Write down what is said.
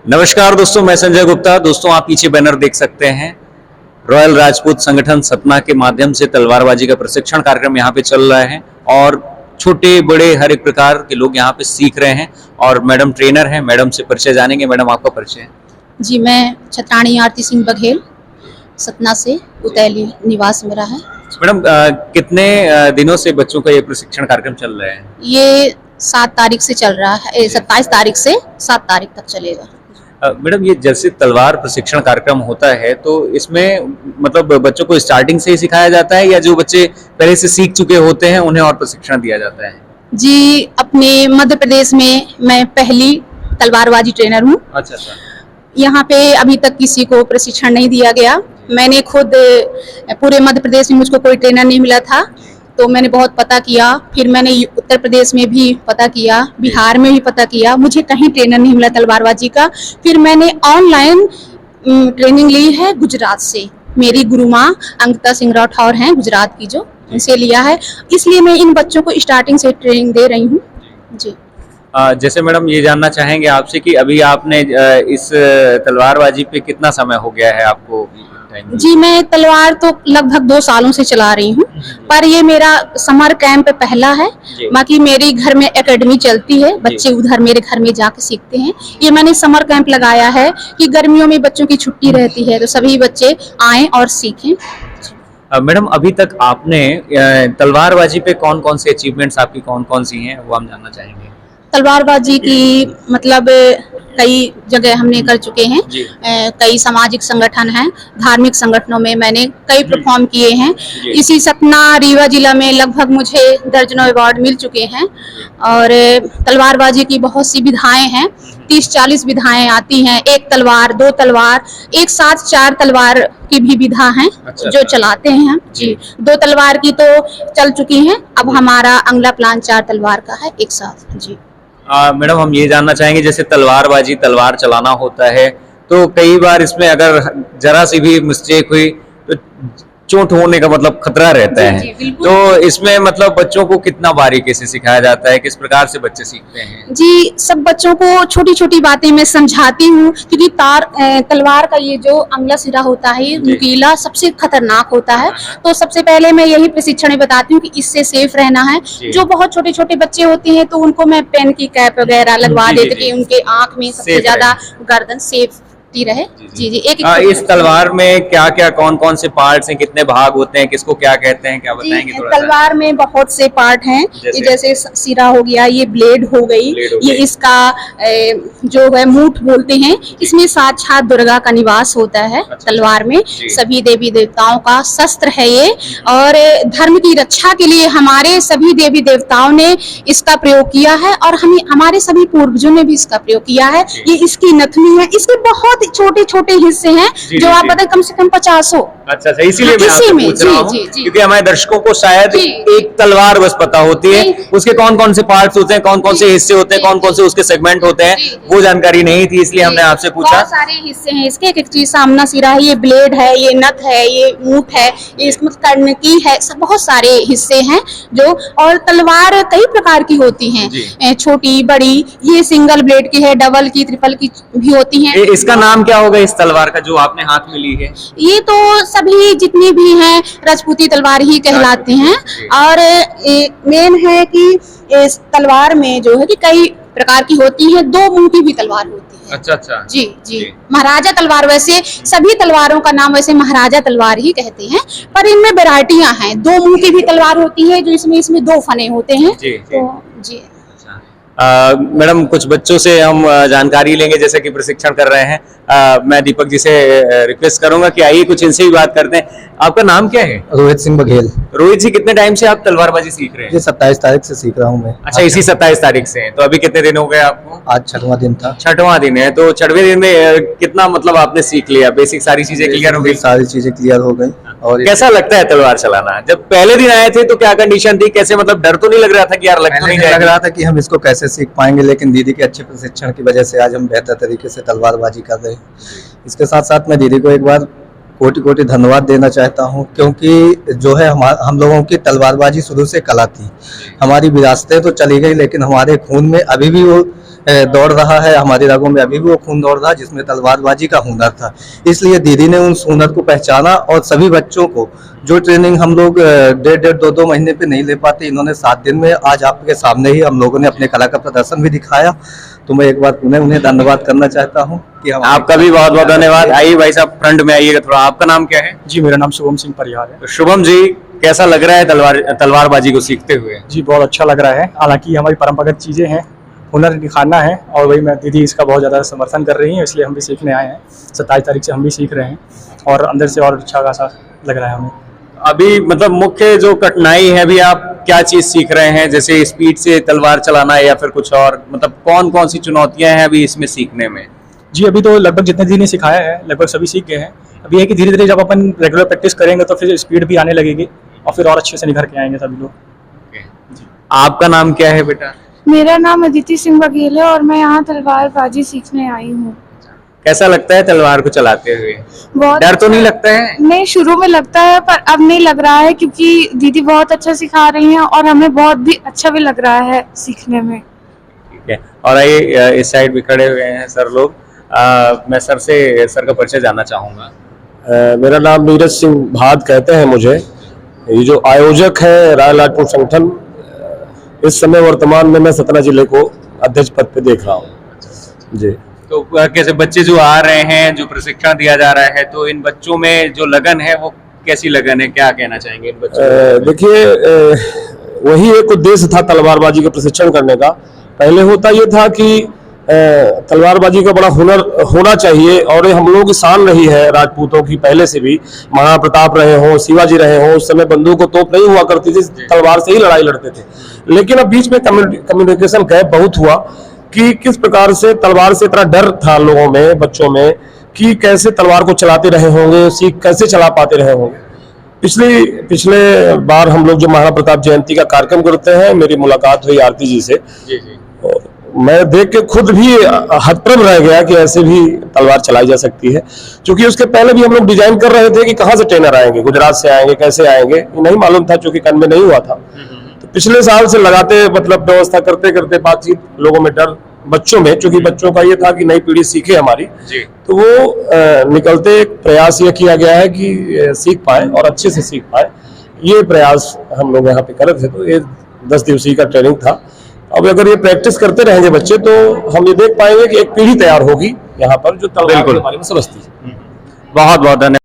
नमस्कार दोस्तों, मैं संजय गुप्ता। दोस्तों, आप पीछे बैनर देख सकते हैं। रॉयल राजपूत संगठन सतना के माध्यम से तलवारबाजी का प्रशिक्षण कार्यक्रम यहाँ पे चल रहा है और छोटे बड़े हर एक प्रकार के लोग यहाँ पे सीख रहे हैं और मैडम ट्रेनर हैं। मैडम से परिचय जानेंगे। मैडम, आपका परिचय? जी, मैं छत्राणी आरती सिंह बघेल, सतना से, उतैली निवास मेरा है। मैडम, कितने दिनों से बच्चों का ये प्रशिक्षण कार्यक्रम चल रहा है? ये 7 तारीख से चल रहा है, 27 तारीख से 7 तारीख तक चलेगा। मैडम, ये जैसे तलवार प्रशिक्षण कार्यक्रम होता है तो इसमें मतलब बच्चों को स्टार्टिंग से ही सिखाया जाता है या जो बच्चे पहले से सीख चुके होते हैं उन्हें और प्रशिक्षण दिया जाता है? जी, अपने मध्य प्रदेश में मैं पहली तलवारबाजी ट्रेनर हूँ। अच्छा। यहाँ पे अभी तक किसी को प्रशिक्षण नहीं दिया गया। मैंने खुद पूरे मध्य प्रदेश में मुझको कोई ट्रेनर नहीं मिला था, तो मैंने बहुत पता किया। फिर मैंने उत्तर प्रदेश में भी पता किया, बिहार में भी पता किया, मुझे कहीं ट्रेनर नहीं मिला तलवारबाजी का। फिर मैंने ऑनलाइन ट्रेनिंग ली है गुजरात से। मेरी गुरु माँ अंकिता सिंह राठौर हैं गुजरात की, जो उनसे लिया है। इसलिए मैं इन बच्चों को स्टार्टिंग से ट्रेनिंग दे रही हूँ। जी, जैसे मैडम ये जानना चाहेंगे आपसे कि अभी आपने इस तलवारबाजी पे कितना समय हो गया है आपको? जी, मैं तलवार तो लगभग 2 सालों से चला रही हूँ, पर ये मेरा समर कैंप पहला है। बाकी मेरी घर में एकेडमी चलती है, बच्चे उधर मेरे घर में जाके सीखते हैं। ये मैंने समर कैंप लगाया है कि गर्मियों में बच्चों की छुट्टी रहती है तो सभी बच्चे आएं और सीखें। मैडम, अभी तक आपने तलवारबाजी पे कौन कौन सी अचीवमेंट्स आपकी कौन कौन सी हैं वो हम जानना चाहेंगे। तलवारबाजी की मतलब कई जगह हमने कर चुके हैं। कई सामाजिक संगठन हैं, धार्मिक संगठनों में मैंने कई परफॉर्म किए हैं। इसी सतना रीवा जिला में लगभग मुझे दर्जनों अवार्ड मिल चुके हैं। और तलवारबाजी की बहुत सी विधाएं हैं, 30-40 विधाएं आती हैं। 1 तलवार, 2 तलवार, एक साथ 4 तलवार की भी विधा हैं। जो चलाते हैं हम। जी, 2 तलवार की तो चल चुकी हैं, अब हमारा अगला प्लान 4 तलवार का है एक साथ। जी मैडम, हम ये जानना चाहेंगे, जैसे तलवारबाजी, तलवार चलाना होता है तो कई बार इसमें अगर जरा सी भी मिस्टेक हुई तो चोट होने का मतलब खतरा रहता है। तो इसमें मतलब बच्चों को कितना बारीकी से सिखाया जाता है, किस प्रकार से बच्चे सीखते हैं? जी, सब बच्चों को छोटी छोटी बातें मैं समझाती हूँ, क्योंकि तलवार का ये जो अंगला सिरा होता है, ये नुकीला सबसे खतरनाक होता है। तो सबसे पहले मैं यही प्रशिक्षण बताती हूँ कि इससे सेफ रहना है। जो बहुत छोटे छोटे बच्चे होते हैं तो उनको मैं पेन की कैप वगैरह लगवा देती हूँ कि उनके आंख में सबसे ज्यादा गर्दन सेफ रहे। जी, एक इस तलवार में क्या क्या कौन कौन से पार्ट्स हैं, कितने भाग होते हैं, किसको क्या कहते हैं, क्या बताएंगे थोड़ा? तलवार में बहुत से पार्ट हैं, जैसे सिरा हो गया, ये ब्लेड हो गई, ये इसका जो है मूठ बोलते हैं। इसमें साक्षात दुर्गा का निवास होता है। तलवार में सभी देवी देवताओं का शस्त्र है ये, और धर्म की रक्षा के लिए हमारे सभी देवी देवताओं ने इसका प्रयोग किया है और हमारे सभी पूर्वजों ने भी इसका प्रयोग किया है। ये इसकी नथनी है, इसके बहुत छोटे छोटे हिस्से हैं जो आप बताएं कम से कम 50 हो। अच्छा, इसीलिए मैं आपसे पूछ रहा हूं, क्योंकि हमारे दर्शकों को शायद एक तलवार बस पता होती है, उसके कौन कौन से पार्ट्स होते हैं, कौन कौन से हिस्से होते हैं, कौन कौन से उसके सेगमेंट होते हैं, वो जानकारी नहीं थी, इसलिए हमने आपसे पूछा। बहुत सारे हिस्से हैं इसके, एक चीज सामना सिरा है, ये ब्लेड है, ये नथ है, ये मूठ है, ये इसमें कर्णकी है, सब बहुत सारे हिस्से हैं जो। और तलवार कई प्रकार की होती हैं, छोटी बड़ी, ये सिंगल ब्लेड की है, डबल की, ट्रिपल की भी होती है। इसका नाम क्या होगा इस तलवार का जो आपने हाथ में ली है? ये तो सभी जितनी भी हैं राजपूती तलवार ही कहलाते हैं। और मेन है कि इस तलवार में जो है कि कई प्रकार की होती है, 2 मुंह की भी तलवार होती है। अच्छा। जी। महाराजा तलवार, वैसे सभी तलवारों का नाम वैसे महाराजा तलवार ही कहते हैं, पर इनमें वैरायटियां हैं। 2 मुंह की भी तलवार होती है जो इसमें 2 फने होते हैं। जी। मैडम, कुछ बच्चों से हम जानकारी लेंगे जैसे कि प्रशिक्षण कर रहे हैं। मैं दीपक जी से रिक्वेस्ट करूंगा कि आइए कुछ इनसे भी बात करते हैं। आपका नाम क्या है? रोहित सिंह बघेल। रोहित जी, कितने टाइम से आप तलवारबाजी सीख रहे हैं? जी, 27 तारीख से सीख रहा हूँ मैं। अच्छा, इसी 27 तारीख से। तो अभी कितने दिन हो गए आपको? आज 6वां दिन था। 6वां दिन है, तो 6वें दिन में कितना मतलब आपने सीख लिया? बेसिक सारी चीजें क्लियर हो गई? सारी चीजें क्लियर हो गई। और कैसा लगता है तलवार चलाना? जब पहले दिन आए थे तो क्या कंडीशन थी, कैसे मतलब डर तो नहीं लग रहा था कि यार लग रहा था कि हम इसको कैसे सीख पाएंगे, लेकिन दीदी के अच्छे प्रशिक्षण की वजह से आज हम बेहतर तरीके से तलवारबाजी कर रहे हैं। इसके साथ साथ मैं दीदी को एक बार कोटि कोटि धन्यवाद देना चाहता हूँ, क्योंकि जो है हम लोगों की तलवारबाजी शुरू से कला थी। हमारी विरासतें तो चली गई, लेकिन हमारे खून में अभी भी वो दौड़ रहा है, हमारी रगों में अभी भी वो खून दौड़ रहा है जिसमें तलवारबाजी का हुनर था। इसलिए दीदी ने उस हुनर को पहचाना और सभी बच्चों को जो ट्रेनिंग हम लोग 1.5-2 महीने पे नहीं ले पाते, इन्होंने 7 दिन में आज आपके सामने ही हम लोगों ने अपने कला का प्रदर्शन भी दिखाया। तो मैं एक बार पुनः उन्हें धन्यवाद करना चाहता हूँ कि हम आपका भी बहुत बहुत धन्यवाद। आइए भाई साहब, फ्रंट में आइएगा थोड़ा। आपका नाम क्या है? जी, मेरा नाम शुभम सिंह परिहार है। तो शुभम जी, कैसा लग रहा है तलवारबाजी को सीखते हुए? जी, बहुत अच्छा लग रहा है। हालांकि हमारी परंपरागत चीज़ें हैं, हुनर दिखाना है, और वही मैं दीदी इसका बहुत ज़्यादा समर्थन कर रही हैं, इसलिए हम भी सीखने आए हैं। 27 तारीख से हम भी सीख रहे हैं और अंदर से और अच्छा खासा लग रहा है हमें। अभी मतलब मुख्य जो कठिनाई है, अभी आप क्या चीज सीख रहे हैं? जैसे स्पीड से तलवार चलाना है या फिर कुछ और, मतलब कौन कौन सी चुनौतियां हैं अभी इसमें सीखने में? जी, अभी तो लगभग जितने दीदी ने सिखाया है लगभग सभी सीख गए हैं। अभी है कि धीरे धीरे जब अपन रेगुलर प्रैक्टिस करेंगे तो फिर स्पीड भी आने लगेगी और फिर और अच्छे से निखर के आएंगे सभी लोग। आपका नाम क्या है बेटा? मेरा नाम अदिति सिंह बघेल है और मैं यहाँ तलवारबाजी सीखने आई हूँ। कैसा लगता है तलवार को चलाते हुए? बहुत डर तो नहीं लगता है? नहीं, शुरू में लगता है पर अब नहीं लग रहा है, क्योंकि दीदी बहुत अच्छा सिखा रही हैं और हमें बहुत भी अच्छा भी लग रहा है सीखने में। ठीक है, और आइए इस साइड भी खड़े हुए हैं सर लोग। मैं सर का परिचय जानना चाहूंगा। मेरा नाम नीरज सिंह भाद कहते हैं मुझे। ये जो आयोजक है राय लाटपुर संगठन, इस समय वर्तमान में मैं सतना जिले को अध्यक्ष पद पे देख रहा हूँ जी। तो कैसे बच्चे जो आ रहे हैं, जो प्रशिक्षण दिया जा रहा है, तो इन बच्चों में जो लगन है वो कैसी लगन है, क्या कहना चाहेंगे इन बच्चों? देखिए, वही एक उद्देश्य था तलवारबाजी का प्रशिक्षण करने का। पहले होता ये था कि तलवारबाजी का बड़ा हुनर होना चाहिए, और ये हम लोगों की शान रही है राजपूतों की। पहले से भी महाराणा प्रताप रहे हों, शिवाजी रहे हों, उस समय बंदूक और तोप नहीं हुआ करती थी, तलवार से ही लड़ाई लड़ते थे। लेकिन अब बीच में कम्युनिकेशन गैप बहुत हुआ कि किस प्रकार से तलवार से इतना डर था लोगों में, बच्चों में, कि कैसे तलवार को चलाते रहे होंगे, सीख कैसे चला पाते रहे होंगे। पिछले बार हम लोग जो महाराणा प्रताप जयंती का कार्यक्रम करते हैं, मेरी मुलाकात हुई आरती जी से। मैं देख के खुद भी हतप्रभ रह गया कि ऐसे भी तलवार चलाई जा सकती है। क्योंकि उसके पहले भी हम लोग डिजाइन कर रहे थे कि कहाँ से ट्रेनर आएंगे, गुजरात से आएंगे, कैसे आएंगे, नहीं मालूम था, क्योंकि कन्वे नहीं हुआ था। तो पिछले साल से लगाते मतलब व्यवस्था करते करते बातचीत, लोगों में डर, बच्चों में, क्योंकि बच्चों का ये था कि नई पीढ़ी सीखे हमारी, तो वो निकलते एक प्रयास ये किया गया है कि सीख पाए और अच्छे से सीख पाए। ये प्रयास हम लोग यहाँ पे कर रहे थे। तो ये 10 दिवसीय का ट्रेनिंग था। अब अगर ये प्रैक्टिस करते रहेंगे बच्चे, तो हम ये देख पाएंगे कि एक पीढ़ी तैयार होगी यहाँ पर जो तलवार के बारे में समझती है। बहुत बहुत धन्यवाद।